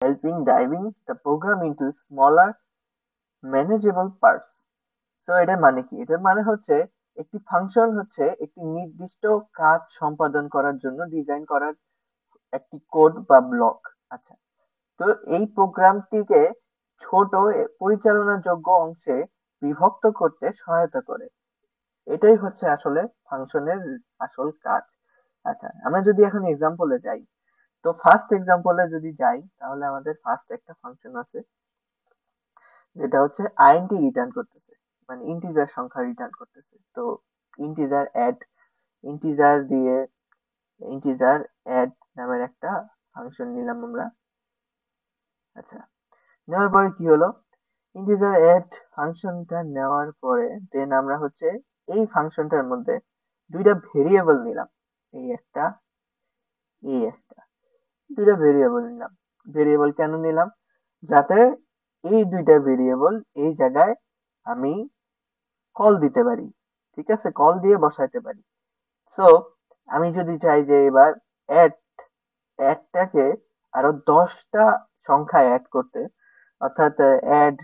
helping diving the program into smaller manageable parts. So এটার মানে কি? এটার মানে হচ্ছে একটি ফাংশন হচ্ছে একটি নির্দিষ্ট কাজ সম্পাদন করার জন্য ডিজাইন করার একটি কোড বা ব্লক। আচ্ছা, তো এই প্রোগ্রামটিকে ছোট পরিচালনাযোগ্য অংশে বিভক্ত করতে সহায়তা করে। এটাই হচ্ছে আসলে ফাংশনের আসল কাজ। আচ্ছা, আমরা যদি এখন এক্সাম্পলে যাই, তো ফার্স্ট এক্সাম্পলে যদি যাই তাহলে আমাদের ফার্স্ট একটা ফাংশন আছে যেটা হচ্ছে আইএনটি রিটার্ন করতেছে, মানে ইন্টিজার সংখ্যা রিটার্ন করতেছে। তো ইন্টিজার অ্যাড, ইন্টিজার দিয়ে ইন্টিজার অ্যাড নামের একটা ফাংশন নিলাম আমরা। আচ্ছা, নেওয়ার পরে কি হলো, ইন্টিজার অ্যাড ফাংশনটা নেওয়ার পরে দেন আমরা হচ্ছে এই ফাংশনটার মধ্যে দুইটা ভেরিয়েবল নিলাম, এই একটা, এই একটা, দুইটা ভেরিয়েবল নিলাম। ভেরিয়েবল কেন নিলাম? যাতে এই দুইটা ভেরিয়েবল এই জায়গায় আমি কল দিতে পারি, ঠিক আছে, কল দিয়ে বসাইতে পারি। সো আমি যদি চাই যে এবার অ্যাড অ্যাডটাকে আরো 10টা সংখ্যা অ্যাড করতে, অর্থাৎ add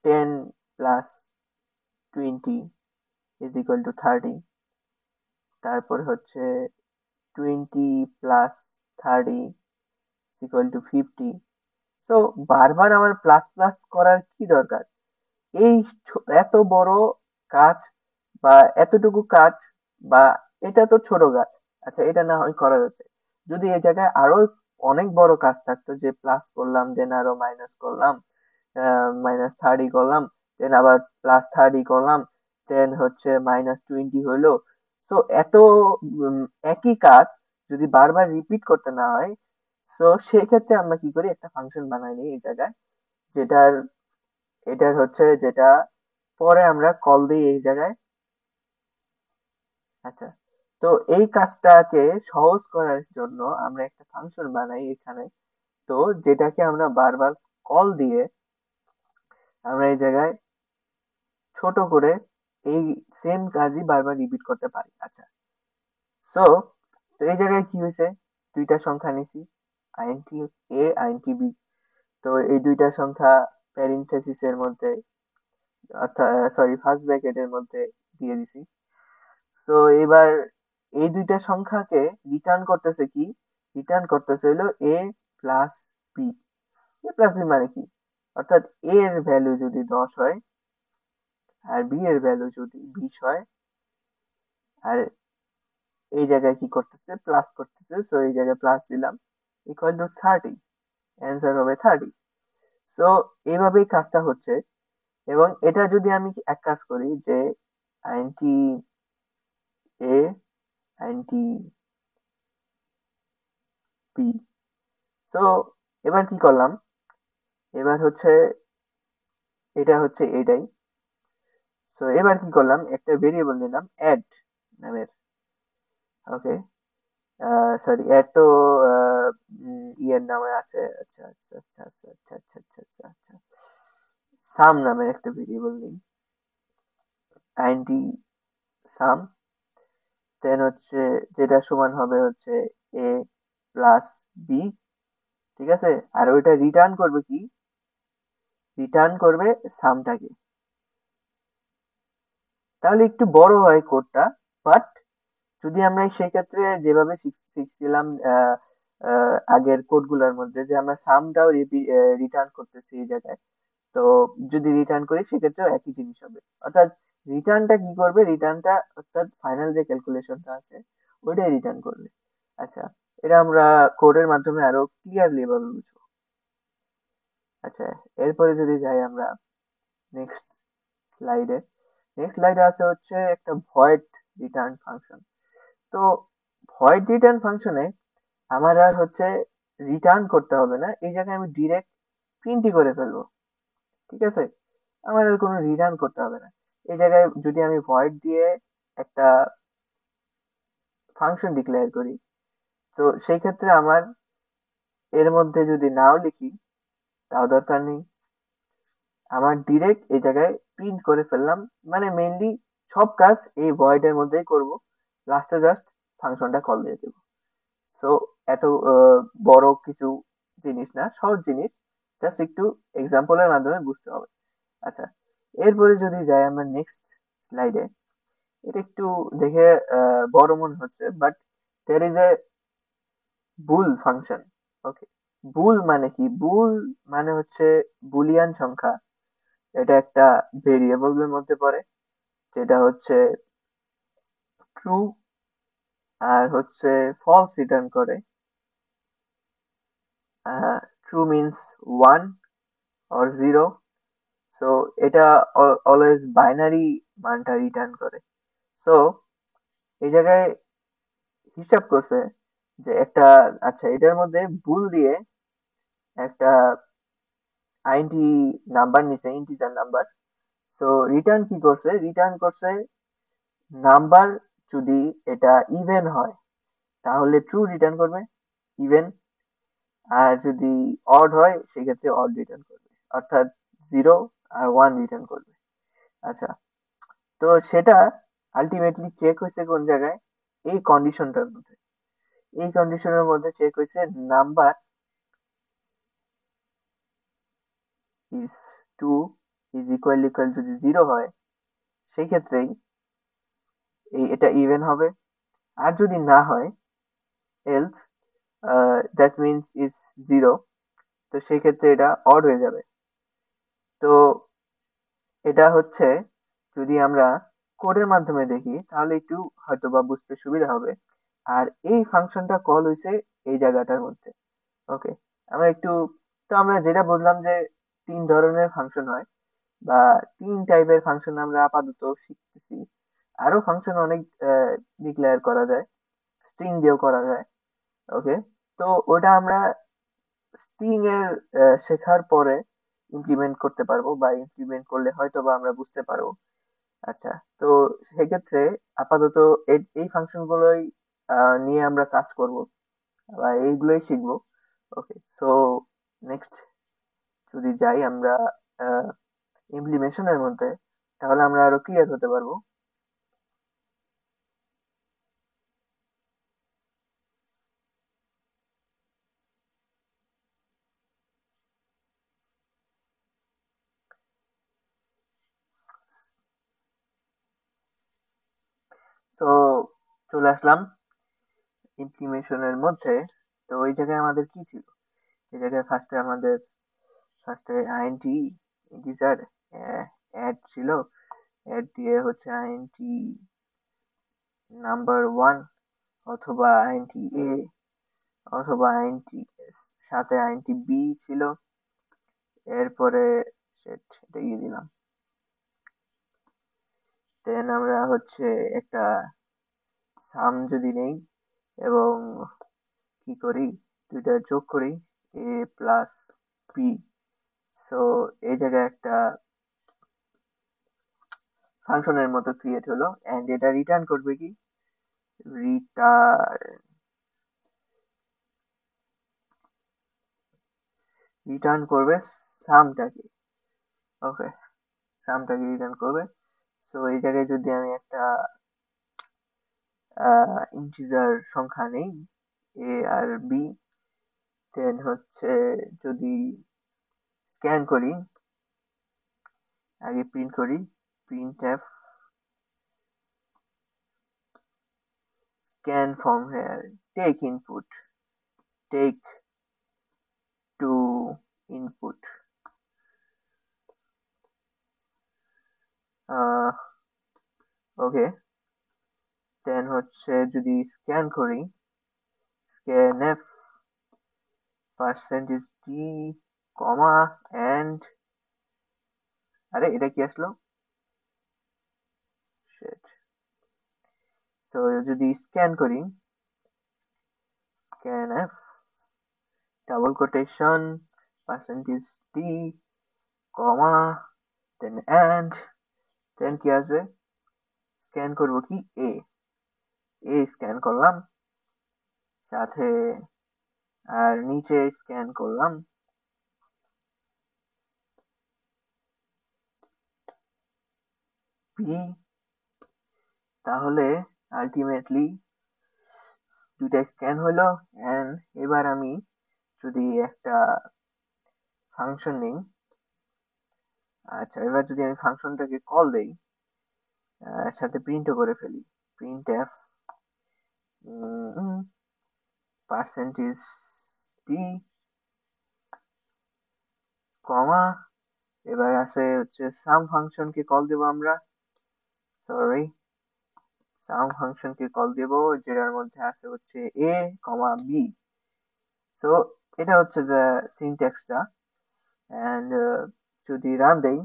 10 plus 20 is equal to 30, তারপর হচ্ছে 20 plus 30 is equal to 50। So বারবার আমার প্লাস প্লাস করার কি দরকার? এই এত বড় কাজ বা এতটুকু কাজ, বা এটা তো ছোট কাজ। আচ্ছা, এটা না হয় করা যাচ্ছে। যদি এই জায়গায় আরো অনেক বড় কাজ থাকতো, যে প্লাস করলাম দেন আরো মাইনাস করলাম, -30 করলাম, দেন আবার +30 করলাম, দেন হচ্ছে -20 হইলো। সো এত উম, একই কাজ যদি বারবার রিপিট করতে না হয়, সো সেক্ষেত্রে আমরা কি করি, একটা ফাংশন বানাই নিই এই জায়গায়, যেটার এটার হচ্ছে যেটা পরে আমরা কল দিই এই জায়গায়। আচ্ছা, তো এই কাজটাকে সহজ করার জন্য আমরা একটা ফাংশন বানাই এখানে, তো যেটাকে আমরা বারবার কল দিয়ে আমরা এই জায়গায় ছোট করে এই সেম কাজই বারবার রিপিট করতে পারি। আচ্ছা, সো তো এই জায়গায় কি হয়েছে, দুইটা সংখ্যা নিছি, আইএনটি এ আইএনটি বি। তো এই দুইটা সংখ্যা প্যারেনথেসিস এর মধ্যে, অর্থাৎ সরি ফার্স্ট ব্র্যাকেটের মধ্যে দিয়ে দিছি। সো এবার এই দুইটা সংখ্যাকে রিটার্ন করতেছে কি, রিটার্ন করতেছে হলো এ প্লাস বি। এ প্লাস বি মানে কি, অর্থাৎ এ এর ভ্যালু যদি 10 হয় আর বি এর ভ্যালু যদি 20 হয়, আর এই জায়গায় কি করতেছে, প্লাস করতেছে, সো এই জায়গায় প্লাস দিলাম, ইকুয়াল টু 30, অ্যান্সার হবে 30। সো এইভাবেই কাজটা হচ্ছে। এবং এটা যদি আমি এক কাজ করি যে আইএনটি এ আইএনটি বি, সো এবার কি করলাম, এবার হচ্ছে এটা হচ্ছে এটাই। সো এবার কি করলাম, একটা ভেরিয়েবল নিলাম অ্যাড নামের। ওকে, সরি অ্যাড তো ইয়ের নামে আছে। আচ্ছা আচ্ছা আচ্ছা আচ্ছা আচ্ছা আচ্ছা আচ্ছা আচ্ছা আচ্ছা, সাম নামের একটা ভেরিয়েবল নিই, আইএনটি সাম। দেন হচ্ছে যেটা সমান হবে হচ্ছে এ প্লাস বি, ঠিক আছে। আর ওইটা রিটার্ন করবে কি, রিটার্ন করবে সামটাকে। তাহলে একটু বড় হয় কোডটা, বাট যদি আমরা সেই ক্ষেত্রে যেভাবে শিখছিলাম আগের কোডগুলোর মধ্যে, যে আমরা সামটাও রিটার্ন করতেছি এই জায়গায়, তো যদি রিটার্ন করি সেক্ষেত্রেও একই জিনিস হবে। অর্থাৎ রিটার্নটা কি করবে, রিটার্নটা অর্থাৎ ফাইনাল যে ক্যালকুলেশনটা আছে ওইটাই রিটার্ন করবে। আচ্ছা, এটা আমরা কোডের মাধ্যমে আরো ক্লিয়ারলি ভাবে বুঝবো। আচ্ছা, এরপরে যদি যাই আমরা নেক্সট স্লাইডে, নেক্সট স্লাইডে আছে হচ্ছে একটা ভয়েড রিটার্ন ফাংশন। তো ভয়েড রিটার্ন ফাংশনে আমার আর হচ্ছে রিটার্ন করতে হবে না, এই জায়গায় আমি ডিরেক্ট প্রিন্টই করে ফেলবো, ঠিক আছে। আমার আর কোনো রিটার্ন করতে হবে না। এই জায়গায় যদি আমি ভয়েড দিয়ে একটা ফাংশন ডিক্লেয়ার করি, তো সেই ক্ষেত্রে আমার এর মধ্যে যদি নাও লিখি তাও দরকার নেই, আমার ডিরেক্ট এই জায়গায় প্রিন্ট করে ফেললাম। মানে মেইনলি সব কাজ এই ভয়েড এর মধ্যেই করব, লাস্টে জাস্ট ফাংশনটা কল দিয়ে দেবো। সো এত বড় কিছু জিনিস না, সহজ জিনিস, জাস্ট একটু এক্সাম্পলের মাধ্যমে বুঝতে হবে। আচ্ছা, এরপরে যদি যাই আমরা নেক্সট স্লাইডে, এটা একটু দেখে বড় মনে হচ্ছে, but there is a bool function. Okay, bool মানে কি? বুল মানে হচ্ছে বুলিয়ান সংখ্যা। এটা একটা ভেরিয়েবলের মধ্যে পড়ে, যেটা হচ্ছে ট্রু আর হচ্ছে ফলস রিটার্ন করে। True means one or zero. So এটা অলওয়েজ বাইনারি মানটা রিটার্ন করে। সো এই জায়গায় হিসাব করছে যে একটা, আচ্ছা এটার মধ্যে ভুল দিয়ে একটা আইনটি নাম্বার নিছে, ইন্টিজার নাম্বার। সো রিটার্ন কি করছে? রিটার্ন করছে নাম্বার, যদি এটা ইভেন হয় তাহলে ট্রু রিটার্ন করবে, ইভেন। আর যদি অড হয় সেক্ষেত্রে অড রিটার্ন করবে, অর্থাৎ জিরো আর ওয়ান রিটার্ন করবে। আচ্ছা, তো সেটা আলটিমেটলি চেক হয়েছে কোন জায়গায়? এই কন্ডিশনটার মধ্যে। এই কন্ডিশনের মধ্যে চেক হয়েছে number is two is equal যদি জিরো হয়, সেই ক্ষেত্রেই এটা ইভেন হবে। আর যদি না হয়, else that means is zero, তো সেই ক্ষেত্রে এটা অড হয়ে যাবে। তো এটা হচ্ছে, যদি আমরা কোডের মাধ্যমে দেখি তাহলে একটু হয়তো বা বুঝতে সুবিধা হবে। আর এই ফাংশনটা কল হয়েছে এই জায়গাটার মধ্যে। ওকে, আমরা একটু, তো আমরা যেটা বললাম যে তিন ধরনের ফাংশন হয়, বা তিন টাইপের ফাংশন আমরা আপাতত শিখতেছি। আরো ফাংশন অনেক ডিক্লেয়ার করা যায়, স্ট্রিং দিয়েও করা যায়। ওকে, তো ওটা আমরা স্ট্রিং এর শেখার পরে ইমপ্লিমেন্ট করতে পারবো, বা ইমপ্লিমেন্ট করলে হয়তো বা আমরা বুঝতে পারবো। আচ্ছা, তো সেক্ষেত্রে আপাতত এই ফাংশন গুলোই নিয়ে আমরা কাজ করব, বা এইগুলোই শিখবো। ওকে, সো নেক্সট যদি যাই আমরা ইমপ্লিমেশনের মধ্যে, তাহলে আমরা আরো ক্লিয়ার হতে পারবো। তো চলে আসলাম ইমপ্লিমেশনের মধ্যে। তো ওই জায়গায় আমাদের কি ছিল? এই জায়গায় ফার্স্টে আইএনটি ইন্টিজার অ্যাড ছিল। অ্যাড দিয়ে হচ্ছে আইএনটি নাম্বার ওয়ান, অথবা আইএনটি এ, অথবা আইএনটি সাথে আইএনটি বি ছিল। এরপরে shit, এটা দিয়ে দিলাম। দেন আমরা হচ্ছে একটা সাম যদি নেই এবং কি করি, দুইটা যোগ করি, এ প্লাস বি। সো এই জায়গায় একটা ফাংশনের মতো ক্রিয়েট হলো, এন্ড এটা রিটার্ন করবে কি? রিটার্ন রিটার্ন করবে সামটাকে। ওকে, সামটাকে রিটার্ন করবে। সো এই জায়গায় যদি আমি একটা ইন্টিজার সংখ্যা নেই, এ আর বি, দেন হচ্ছে যদি স্ক্যান করি, আগে প্রিন্ট করি, printf scan from here, take input, take two input. Okay, then হচ্ছে যদি স্ক্যান করি, scanf percentage d, comma, and, আরে এটা কি আসলো? Shit. তো যদি স্ক্যান করি, scanf double quotation percentage d, comma, then and, then কি আসবে? স্ক্যান করবো কি? এ। এ স্ক্যান করলাম, সাথে আর নিচে স্ক্যান করলাম বি। তাহলে আলটিমেটলি দুইটা স্ক্যান হলো। এন্ড এবার আমি যদি একটা ফাংশন নেই, আচ্ছা এবার যদি আমি ফাংশনটাকে কল দেই, সাথে প্রিন্টও করে ফেলি, প্রিন্ট এফ পার্সেন্টেজ ডি কমা, এবার আছে হচ্ছে সাম ফাংশনকে কল দেব আমরা, সরি সাম ফাংশনকে কল দেব, যেটার মধ্যে আছে হচ্ছে এ কমা বি। তো এটা হচ্ছে যে সিনট্যাক্সটা। এন্ড যদি রান দেই,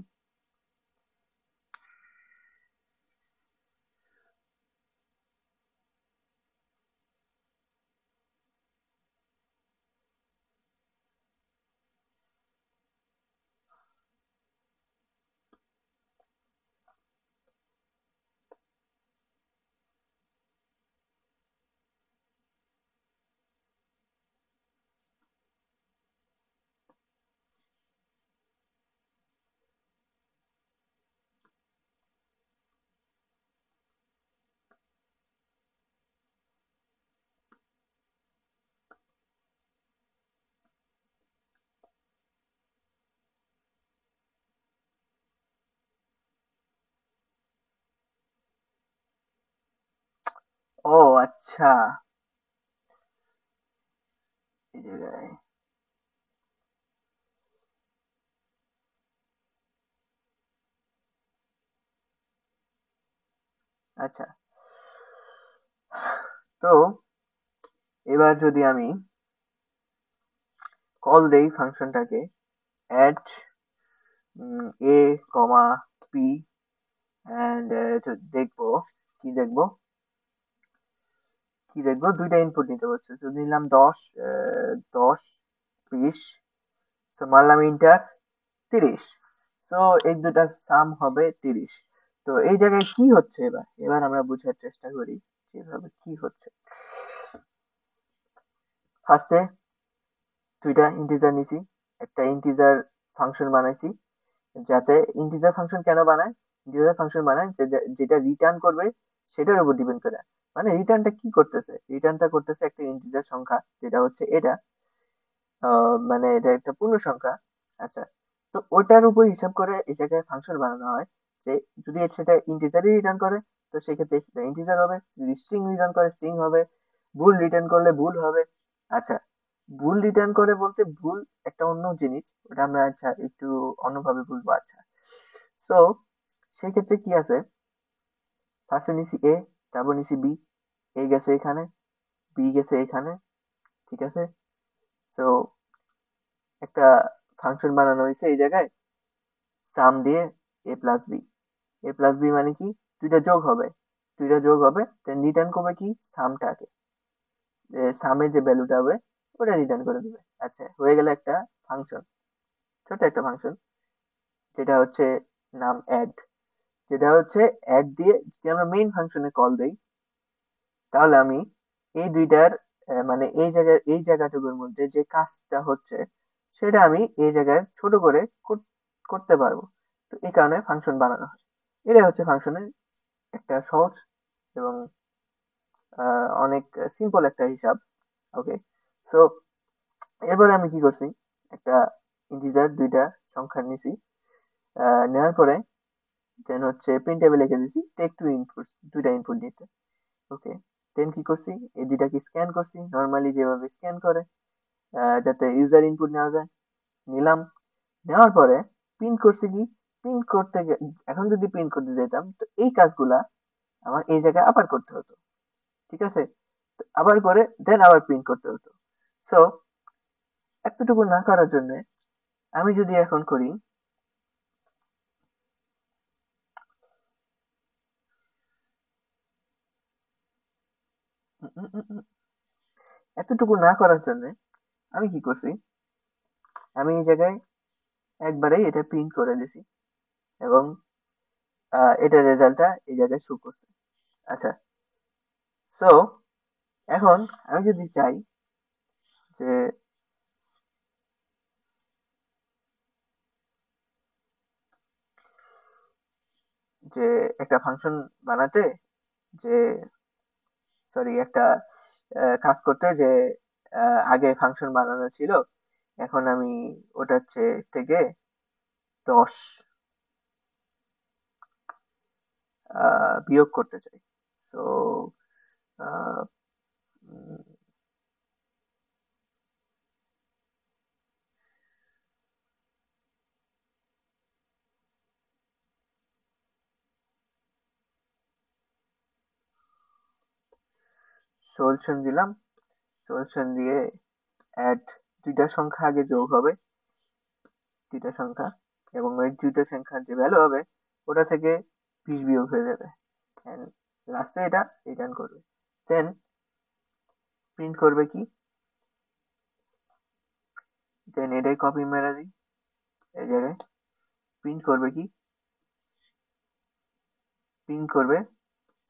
ও আচ্ছা, এই জায়গায় আচ্ছা, তো এবার যদি আমি কল দেই ফাংশনটাকে add a comma p, and দেখবো কি দেখবো কি দেখবো, দুইটা ইনপুট নিতে হচ্ছে। তো নিলাম 10, 10 20, তো মারলাম ইন্টার 30। সো এই দুটার সাম হবে 30। তো এই জায়গায় কি হচ্ছে, এবার এবার আমরা বোঝার চেষ্টা করি যেভাবে কি হচ্ছে। ফার্স্টে দুইটা ইন্টিজার নিছি, একটা ইন্টিজার ফাংশন বানাইছি, যাতে ইন্টিজার ফাংশন কেন বানায়, ইন্টিজার ফাংশন বানায় যেটা রিটার্ন করবে সেটার উপর ডিপেন্ড করে। মানে রিটার্নটা কি করতেছে, রিটার্নটা করতেছে একটা ইন্টিজার সংখ্যা, যেটা হচ্ছে এটা, মানে এটা একটা পূর্ণ সংখ্যা। আচ্ছা, তো ওটার উপর হিসাব করে এই জায়গায় ফাংশন বানানো হয়, যে যদি সেটা ইন্টিজারই রিটার্ন করে তো সেক্ষেত্রে সেটা ইন্টিজার হবে, যদি স্ট্রিং রিটার্ন করে স্ট্রিং হবে, ভুল রিটার্ন করলে ভুল হবে। আচ্ছা, ভুল রিটার্ন করে বলতে ভুল একটা অন্য জিনিস, ওটা আমরা আচ্ছা একটু অন্যভাবে বলবো। আচ্ছা, সো সেই ক্ষেত্রে কি আছে, ফার্স্টে নিছি এ, তারপর নিছি বি, এ গেছে এখানে, বি গেছে এখানে, ঠিক আছে। তো একটা ফাংশন বানানো হয়েছে এই জায়গায়, সাম দিয়ে এ প্লাস বি। এ প্লাস বি মানে কি, দুইটা যোগ হবে, দুইটা যোগ হবে, দেন রিটার্ন করবে কি সামটাকে, যে সামের যে ভ্যালুটা হবে ওটা রিটার্ন করে দিবে। আচ্ছা, হয়ে গেল একটা ফাংশন, ছোট একটা ফাংশন, যেটা হচ্ছে নাম অ্যাড, যেটা হচ্ছে অ্যাড দিয়ে যদি আমরা মেইন ফাংশনে কল দেই, তাহলে আমি এই দুইটার মানে এই জায়গাটুকুর মধ্যে যে কাজটা হচ্ছে সেটা আমি এই জায়গায় ছোট করে করতে পারবো। তো এই কারণে ফাংশন বানানো হয়। এটাই হচ্ছে ফাংশনের একটা সহজ এবং অনেক সিম্পল একটা হিসাব। ওকে, সো এরপরে আমি কি করছি, একটা ইন্টিজার দুইটা সংখ্যা নিছি, নেওয়ার পরে দেন হচ্ছে প্রিন্ট টেবিল লিখে দিছি টেক টু ইনপুট, দুইটা ইনপুট দিতে। ওকে, দেন কি করছি, এই দুইটাকে স্ক্যান করছি নর্মালি যেভাবে স্ক্যান করে, যাতে ইউজার ইনপুট নেওয়া যায়, নিলাম। নেওয়ার পরে প্রিন্ট করছি কি, প্রিন্ট করতে এখন যদি প্রিন্ট করতে যেতাম তো এই কাজগুলা আমার এই জায়গায় আবার করতে হতো, ঠিক আছে। তো আবার করে দেন আবার প্রিন্ট করতে হতো। সো এতটুকু না করার জন্য আমি যদি এখন করি, উম, উম, উম, উম, এতটুকু না করার জন্য আমি কি করছি, আমি এই জায়গায় একবারেই এটা প্রিন্ট করে দিছি, এবং এটার রেজাল্টটা এই জায়গায় শো করছে। আচ্ছা, সো এখন আমি যদি চাই যে যে একটা ফাংশন বানাতে, যে সরি একটা কাজ করতে যে আগে ফাংশন বানানো ছিল, এখন আমি ওটার থেকে 10 বিয়োগ করতে চাই। তো সলিউশন দিলাম, সলিউশন দিয়ে অ্যাড, দুইটা সংখ্যা আগে যোগ হবে, দুইটা সংখ্যা, এবং ওই দুইটা সংখ্যার যে ভ্যালু হবে ওটা থেকে 20 বিয়োগ হয়ে যাবে, এন্ড লাস্টে এটা রিটার্ন করবে। দেন প্রিন্ট করবে কি, দেন এটাই কপি মেরে দিই এই জায়গায়। প্রিন্ট করবে কি, প্রিন্ট করবে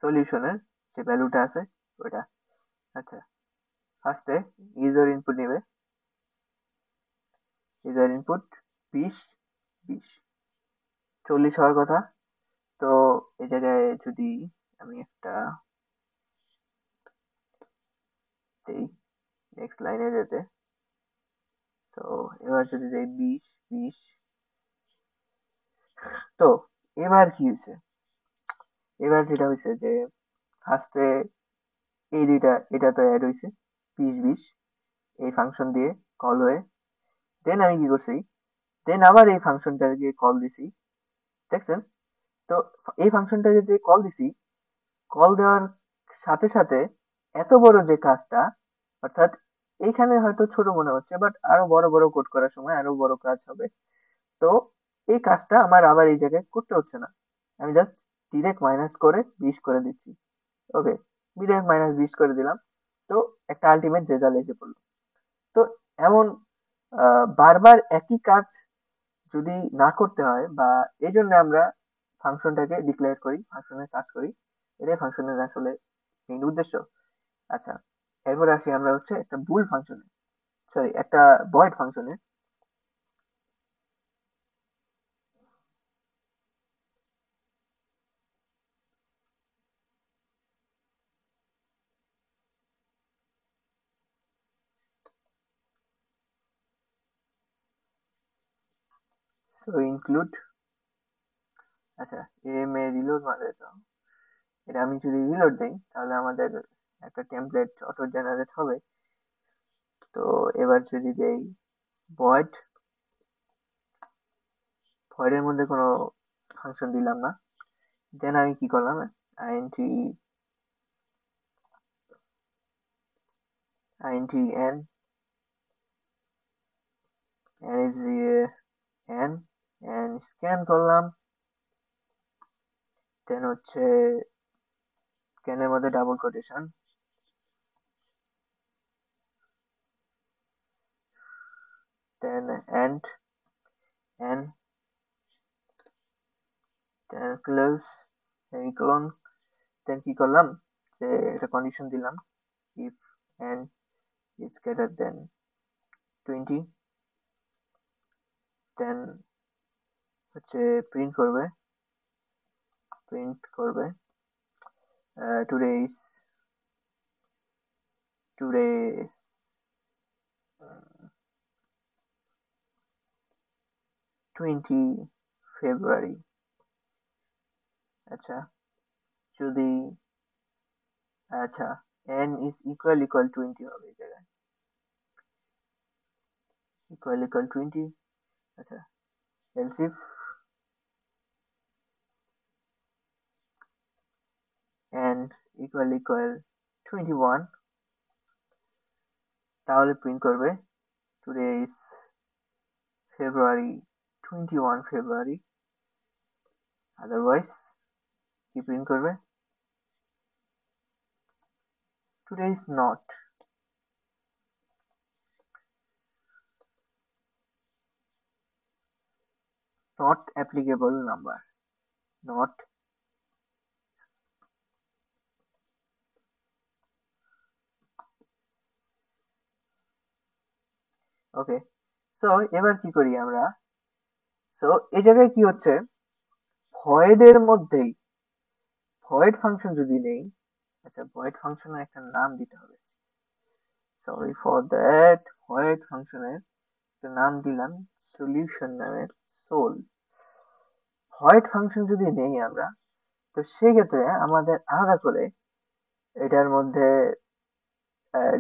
সলিউশনের যে ভ্যালুটা আছে ওটা। আচ্ছা, ফার্স্টে ইউজার ইনপুট নেবে, ইউজার ইনপুট 20, 20, 40 হওয়ার কথা। তো এই জায়গায় যদি আমি একটা দেই, নেক্সট লাইনে যেতে, তো এবার যদি দেই 20, 20, তো এবার কি হয়েছে, এবার যেটা হয়েছে যে ফার্স্টে এই দুইটা, এটা তো অ্যাড হয়েছে 20, 20 এই ফাংশন দিয়ে কল হয়ে। দেন আমি কি করছি, দেন আবার এই ফাংশনটাকে কল দিছি, দেখছেন? তো এই ফাংশনটাকে যে কল দিছি, কল দেওয়ার সাথে সাথে এত বড় যে কাজটা, অর্থাৎ এইখানে হয়তো ছোট মনে হচ্ছে, বাট আরো বড় বড় কোড করার সময় আরো বড় কাজ হবে। তো এই কাজটা আমার আবার এই জায়গায় করতে হচ্ছে না, আমি জাস্ট ডিরেক্ট মাইনাস করে 20 করে দিচ্ছি। ওকে, ডিরেক্ট মাইনাস 20 করে দিলাম। তো একটা আলটিমেট রেজাল্ট এসে পড়লো। তো এমন বারবার একই কাজ যদি না করতে হয়, বা এই জন্য আমরা ফাংশনটাকে ডিক্লেয়ার করি, ফাংশনের কাজ করি, এটাই ফাংশনের আসলে মেইন উদ্দেশ্য। আচ্ছা, এরপর আসি আমরা হচ্ছে একটা বুল ফাংশনে, সরি একটা ভয়েড ফাংশনে। সো ইনক্লুড, আচ্ছা এম এ রিলোড মানে তো, এটা আমি যদি রিলোড দেই তাহলে আমাদের একটা টেমপ্লেট অটো জেনারেট হবে। তো এবার যদি দেই ভয়েড, ভয়েডের মধ্যে কোনো ফাংশন দিলাম না, দেন আমি কি করলাম, int, int n, n is n, n scan করলাম। দেন হচ্ছে স্ক্যানের মধ্যে double quotation, then and n, then close semicolon. Then কি করলাম, যে একটা কন্ডিশন দিলাম, if n is greater than 20, then হচ্ছে প্রিন্ট করবে, প্রিন্ট করবে টুডে ইজ, টুডে 20 ফেব্রুয়ারি। আচ্ছা, যদি, আচ্ছা n is equal 20 হবে এই জায়গায়, equal 20। আচ্ছা, else if n equal 21, তাহলে প্রিন্ট করবে today is February, 21 February. Otherwise কি প্রিন্ট করবে, today is not, not applicable number, not. Okay, so এবার কি করি আমরা, সো এই জায়গায় কি হচ্ছে, ভয়েড এর মধ্যেই, ভয়েড ফাংশন যদি নেই, আচ্ছা ভয়েড ফাংশনের একটা নাম দিতে হবে। Sorry for that. ভয়েড ফাংশনের একটা নাম দিলাম সলিউশন নামের, সোল। ভয়েড ফাংশন যদি নেই আমরা, তো সেক্ষেত্রে আমাদের আলাদা করে এটার মধ্যে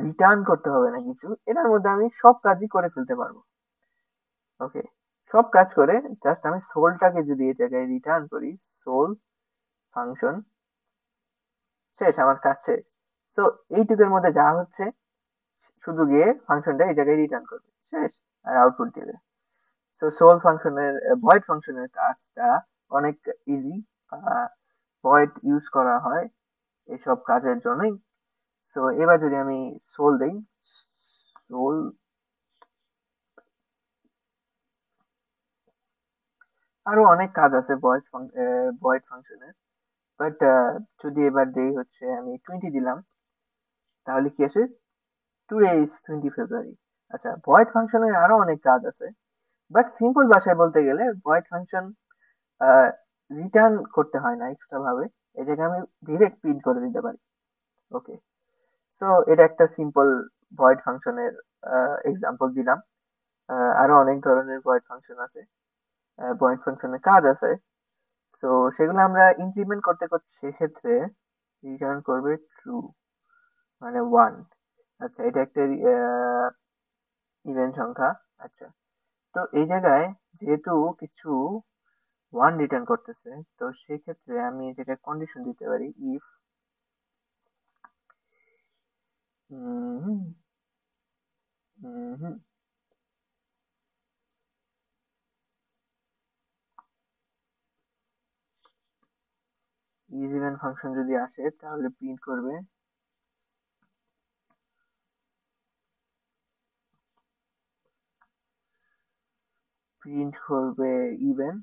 রিটার্ন করতে হবে না কিছু, এটার মধ্যে আমি সব কাজই করে ফেলতে পারবো। ওকে, সব কাজ করে জাস্ট আমি সোলটাকে যদি এই জায়গায় রিটার্ন করি, সোল ফাংশন, শেষ, আমার কাজ শেষ। তো এইটুকুর মধ্যে যা হচ্ছে, শুধু গিয়ে ফাংশনটা এই জায়গায় রিটার্ন করবে, শেষ, আর আউটপুট দিবে। তো সোল ফাংশনের, ভয়েড ফাংশনের কাজটা অনেক ইজি। ভয়েড ইউজ করা হয় এসব কাজের জন্যই। সো এবার যদি আমি সোল দেই, সোল, আরো অনেক কাজ আছে ভয়েড ফাংশনের, বাট যদি এবার দেই হচ্ছে আমি 20 দিলাম, তাহলে কি আসে? টুডে ইজ 20 ফেব্রুয়ারি। আচ্ছা, ভয়েড ফাংশনের আরো অনেক কাজ আছে, বাট সিম্পল ভাষায় বলতে গেলে ভয়েড ফাংশন রিটার্ন করতে হয় না এক্সট্রা ভাবে, এটাকে আমি ডিরেক্ট প্রিন্ট করে দিতে পারি। ওকে, সো এটা একটা সিম্পল ভয়েড ফাংশনের এক্সাম্পল দিলাম। আরো অনেক ধরনের ভয়েড ফাংশন আছে, ভয়েড ফাংশনের কাজ আছে। তো সেগুলো আমরা ইমপ্লিমেন্ট করতে করতে সেক্ষেত্রে রিটার্ন করবে ট্রু, মানে ওয়ান। আচ্ছা, এটা একটা ইভেন সংখ্যা। আচ্ছা, তো এই জায়গায় যেহেতু কিছু ওয়ান রিটার্ন করতেছে, তো সেক্ষেত্রে আমি এই জায়গায় কন্ডিশন দিতে পারি, ইফ ইজ ইভেন ফাংশন যদি আসে তাহলে প্রিন্ট করবে, ইভেন,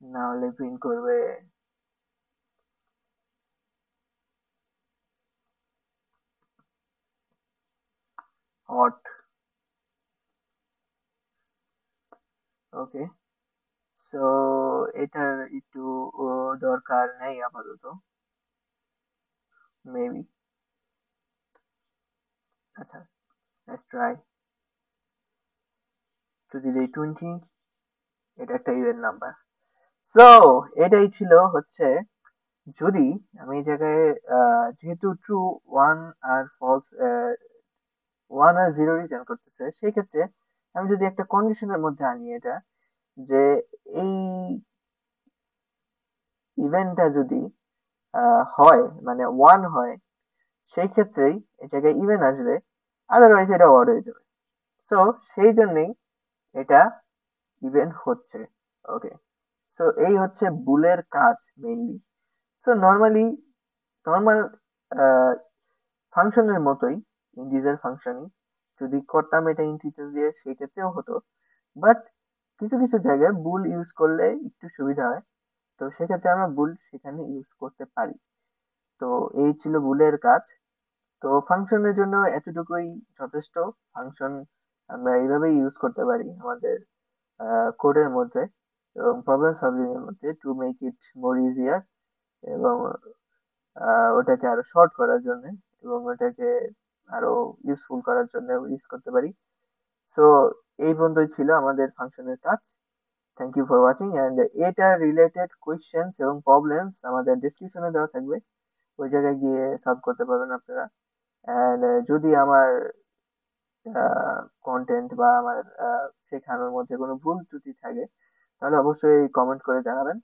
না হলে প্রিন্ট করবে অড। ওকে, সো এটার একটু দরকার নেই আপাতত, মেবি। আচ্ছা, লেটস ট্রাই। যদি দেই 20, এটা একটা ইভেন নাম্বার। সো এটাই ছিল হচ্ছে, যদি আমি এই জায়গায় যেহেতু ট্রু, ওয়ান আর ফলস, ওয়ান আর জিরো রিটার্ন করতেছে, সেই ক্ষেত্রে আমি যদি একটা কন্ডিশনের মধ্যে আনি এটা, যে এই ইভেন্টটা যদি হয়, মানে ওয়ান হয়, সেই ক্ষেত্রেই এই জায়গায় ইভেন আসবে, আদারওয়াইজ এটা অড হয়ে যাবে। তো সেই জন্যই এটা ইভেন্ট হচ্ছে। ওকে, সো এই হচ্ছে বুলের কাজ মেইনলি। সো নর্মালি, নর্মাল ফাংশনের মতোই, ইন্টিজার ফাংশনই যদি করতাম এটা ইন্টিজার দিয়ে, সেই ক্ষেত্রেও হতো। বাট কিছু কিছু জায়গায় বুল ইউজ করলে একটু সুবিধা হয়, তো সেক্ষেত্রে আমরা বুল সেখানে ইউজ করতে পারি। তো এই ছিল বুলের কাজ। তো ফাংশনের জন্য এতটুকুই যথেষ্ট। ফাংশন আমরা এইভাবেই ইউজ করতে পারি আমাদের কোডের মধ্যে এবং প্রবলেম সলভিং এর মধ্যে, to make it more easier, এবং ওটাকে আরো শর্ট করার জন্য, এবং ওটাকে আরো ইউজফুল করার জন্য ইউজ করতে পারি। সো এই পর্যন্তই ছিল আমাদের ফাংশনের কাজ। Thank you for watching, and এটা রিলেটেড কোয়েশ্চেন্স এবং প্রবলেমস আমাদের ডিসক্রিপশনে দেওয়া থাকবে, ওই জায়গায় গিয়ে সলভ করতে পারবেন আপনারা। অ্যান্ড যদি আমার কন্টেন্ট বা আমার শেখানোর মধ্যে কোনো ভুল ত্রুটি থাকে, তাহলে অবশ্যই কমেন্ট করে জানাবেন।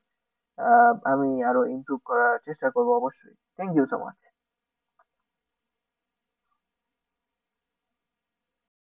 আমি আরো ইমপ্রুভ করার চেষ্টা করবো অবশ্যই। Thank you so much.